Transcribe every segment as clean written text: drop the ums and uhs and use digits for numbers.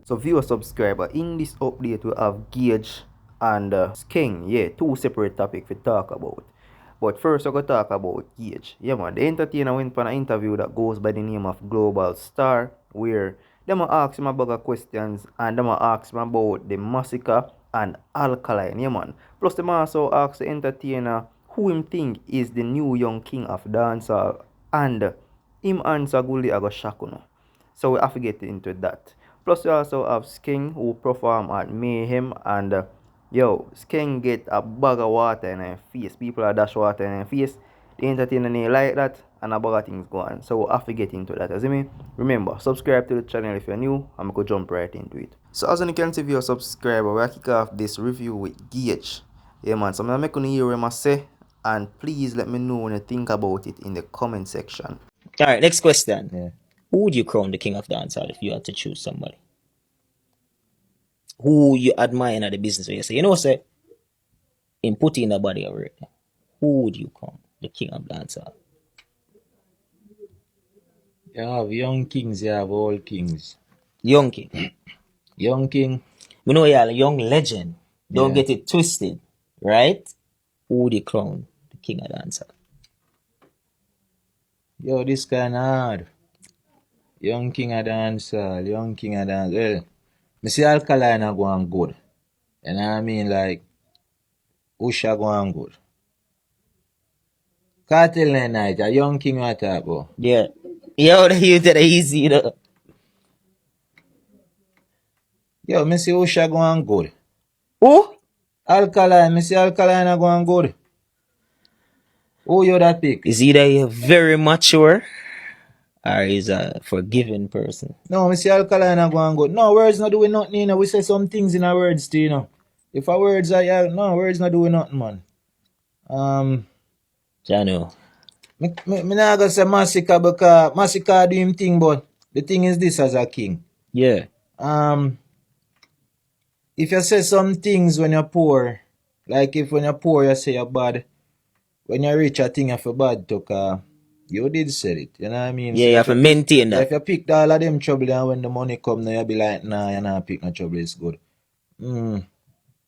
So viewer subscriber, in this update we have Gage and Skeng. Yeah, two separate topics we talk about. But first we're going to talk about Gage. Yeah man, the entertainer went for an interview that goes by the name of Global Star, where them ask him about questions and them ask him about the Masicka and Alkaline. Yeah man. Plus them also ask the entertainer who him think is the new young king of dancehall, and him answer Gully I go shock you know. So we have to get into that. Plus we also have Skeng who perform at Mayhem, and yo, Skeng get a bag of water in her face. People are dash water in her face. The entertainer ain't like that, and a bag of things go on. So we have to get into that. As you mean, remember, subscribe to the channel if you're new, and we could jump right into it. So as you can see, if you're a subscriber, we'll kick off this review with Gage. Yeah man, so I'm gonna make you hear what I say, and please let me know when you think about it in the comment section. Alright, next question. Yeah. Who would you crown the king of dancehall if you had to choose somebody? Who you admire in the business where you say, you know, say, in putting the body already, who would you crown the king of dancehall? You have young kings, you have old kings. Young king. Young king. We know you're a young legend. Don't get it twisted, right? Who would you crown the king of dancehall? Yo, this kind of hard. Young king of dancehall, young king of dancehall. Well, I see Alkaline are going good. You know what I mean? Like, Usha going good. Cartel night, a young king what talk about. Yeah. Yo, you did it easy, you know. Yo, I see Usha going good. Who? Alkaline, I see Alkaline are going good. Who you that pick? Is either you're very mature or is a forgiving person? No, I see Alkaline are going good. No, words not doing nothing, you know. We say some things in our words too, you know. If our words are, no, words not doing nothing, man. Jano. Me not gonna say Masicka because Masicka do him thing, but the thing is this as a king. Yeah. If you say some things when you're poor, like if when you're poor you say you're bad, when you're rich I think you're bad too, you did say it, you know what I mean? Yeah, so you have to maintain that. If you pick all of them trouble and when the money come now you'll be like, nah, you're not pick no trouble, it's good. You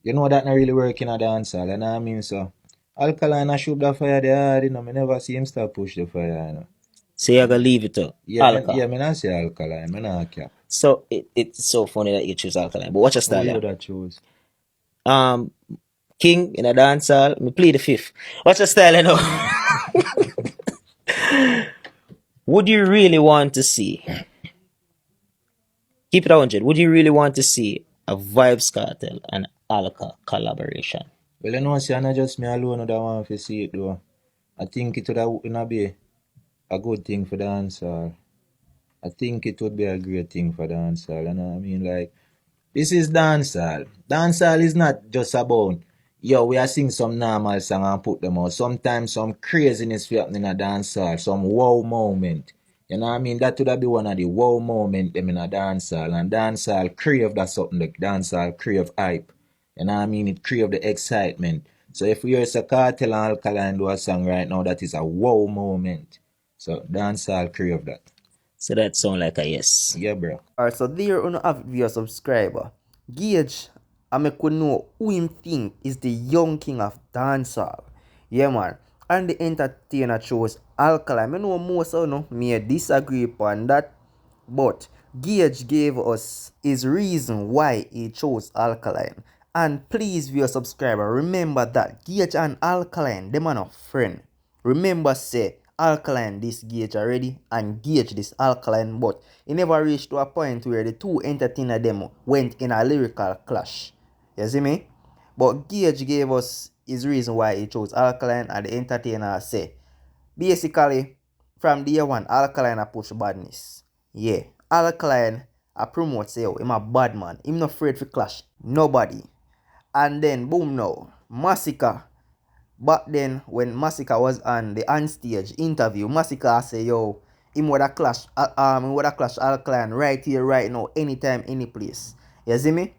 know that not really working at the answer, you know what I mean? So Alkaline I shoot the fire there, you know, I never see him start push the fire, you know. So you're gonna leave it up. Yeah, I not say Alkaline, I not cap. So it's so funny that you choose Alkaline. But watch your style. Who you that choose? King in a dancehall, me play the fifth. Watch your style, you know. Would you really want to see, keep it 100, would you really want to see a Vibes Cartel and Alka collaboration? Well, you know, see, I'm not just me alone that want to see it though. I think it would be a good thing for dancehall. I think it would be a great thing for dancehall. You know what I mean? Like, this is dancehall. Dancehall is not just about, yo, we are sing some normal song and put them out. Sometimes some craziness will happen in a dancehall, some wow moment. You know what I mean? That would be one of the wow moment them in a dancehall. And dancehall crave that something like dancehall crave hype. You know what I mean? It crave the excitement. So if we hear a Cartel and Alkaline do a song right now, that is a wow moment. So dancehall crave that. So that sound like a yes. Yeah, bro. Alright, so there you have your subscriber. Gage, I make you know who him think is the young king of dancehall. Yeah man. And the entertainer chose Alkaline. I know most of you may disagree upon that, but Gage gave us his reason why he chose Alkaline. And please, viewer subscriber, remember that Gage and Alkaline, them are not friend. Remember, say Alkaline this Gage already and Gage this Alkaline, but it never reached to a point where the two entertainer them went in a lyrical clash. You see me? But Gage gave us his reason why he chose Alkaline, and the entertainer say basically from day one Alkaline a push badness. Yeah, Alkaline a promote say yo, him a bad man. Him not afraid to clash nobody. And then boom now, Masicka. Back then when Masicka was on the on stage interview, Masicka say yo, him would a clash Alkaline right here, right now, anytime, any place. You see me?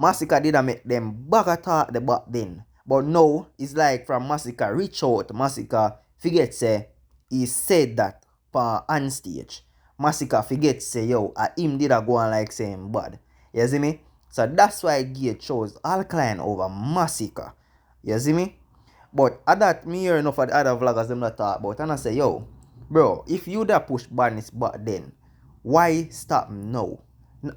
Masicka did a make them bag a talk the back then. But now it's like from Masicka reach out, Masicka forget say he said that on stage. Masicka forget say yo, him did a go on like saying bad. You see me? So that's why Gage chose Alkaline over Masicka. You see me? But at that, me hear enough of the other vloggers them that talk about, and I say, yo, bro, if you da push badness back then, why stop now?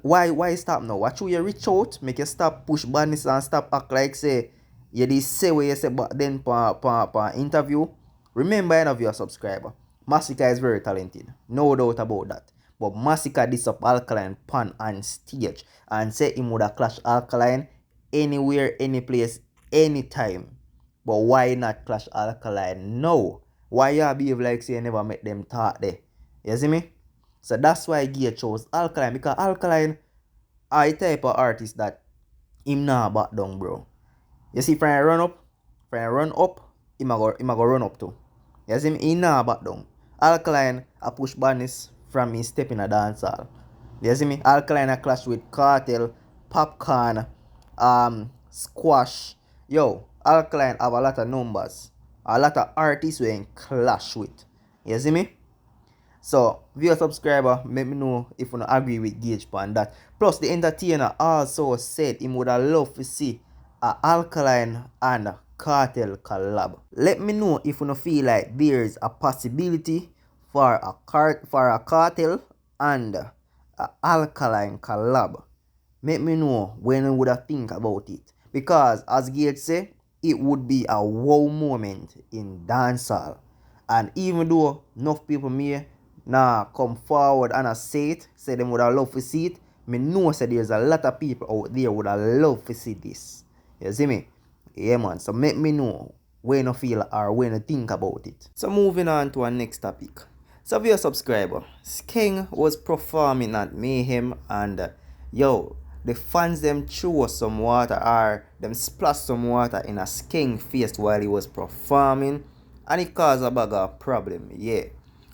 Why stop now? Watch you reach out, make you stop push badness and stop act like say you did say what you say back then per interview. Remember, any of your subscriber, Masicka is very talented, no doubt about that. But Masicka dis up Alkaline pan on stage and say he would have clash Alkaline anywhere, any place, anytime. But why not clash Alkaline now? Why you behave like say you never met them talk there? You see me? So that's why Gage chose Alkaline, because Alkaline are the type of artist that him not back down, bro. You see, when I run up, him a go run up too. You see me? He not back down. Alkaline a push badness from me step in a dancehall. You see me? Alkaline a clash with Cartel, Popcorn, Squash. Yo, Alkaline have a lot of numbers. A lot of artists we in clash with. You see me? So, viewer subscriber, let me know if you don't agree with Gage on that. Plus, the entertainer also said he would have loved to see a Alkaline and Cartel collab. Let me know if you don't feel like there is a possibility for a Cartel and a Alkaline collab. Make me know when you would have think about it. Because, as Gage said, it would be a wow moment in dancehall. And even though enough people may come forward and say them would have loved to see it, me know say there's a lot of people out there would have loved to see this. You see me? Yeah, man. So make me know when you feel or when you think about it. So moving on to our next topic. So if you're a subscriber, Skeng was performing at Mayhem and yo, the fans them threw some water or them splashed some water in a Skeng face while he was performing, and it caused a bag of problem. Yeah.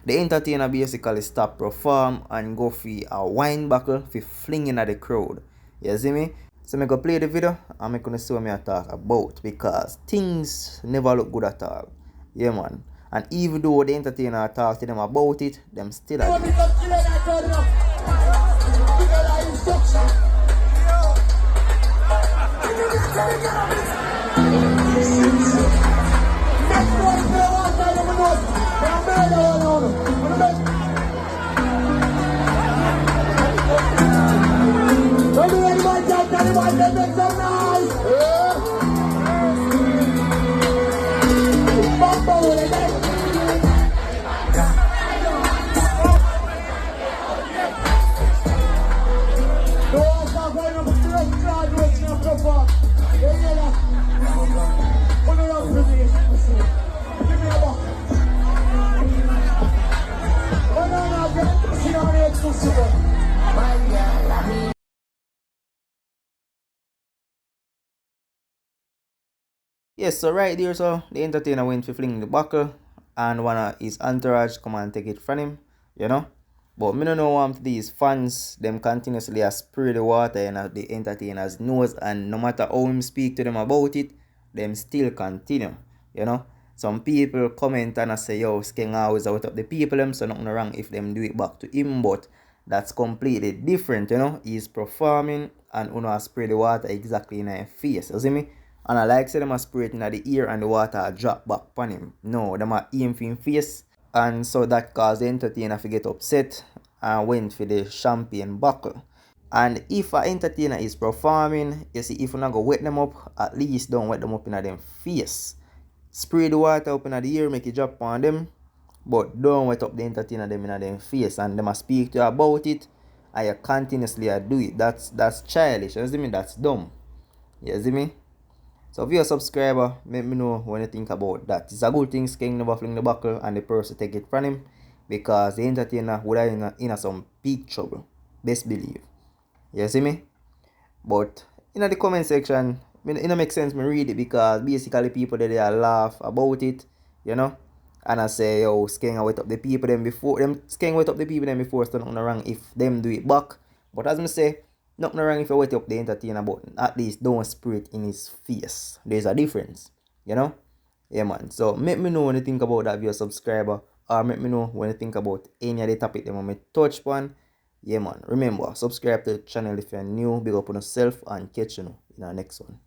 The entertainer basically stopped perform and go for a wine buckle for flinging at the crowd. You see me? So I'm going to play the video and I'm going to see what I talk about, because things never look good at all. Yeah, man. And even though the entertainer talked to them about it, them still are yes, so right there, so the entertainer went to fling the buckle and one of his entourage come and take it from him, you know. But me don't know these fans, them continuously spray the water in the entertainer's nose, and no matter how him speak to them about it, them still continue, you know. Some people comment and I say, yo, Skeng always out of the people them, so nothing wrong if them do it back to him, but that's completely different, you know. He's performing and uno spray the water exactly in his face, you see me? And I like say them a spray it in the ear and the water drop back upon him. No, them a aim for him face. And so that caused the entertainer to get upset and went for the champagne buckle. And if an entertainer is performing, you see, if you not go wet them up, at least don't wet them up in them face. Spray the water up in the ear, make it drop on them, but don't wet up the entertainer them in them face. And them a speak to you about it, and you continuously do it. That's childish. You see me? That's dumb. You see me? So if you're a subscriber, let me know what you think about that. It's a good thing Skeng never fling the buckle and the person take it from him, because the entertainer would have in some big trouble. Best believe. You see me? But in the comment section, it don't make sense me read it, because basically people they laugh about it, you know. And I say, yo, Skeng wet up the people them before Skeng wet up the people them before, so nothing wrong if them do it back. But as I say, nothing wrong if you wet up the entertainer, but at least don't spray it in his face. There's a difference, you know? Yeah, man. So, make me know when you think about that, if you're a subscriber, or make me know when you think about any of the topic that I may touch upon. Yeah, man. Remember, subscribe to the channel if you're new. Big up on yourself and catch you in our next one.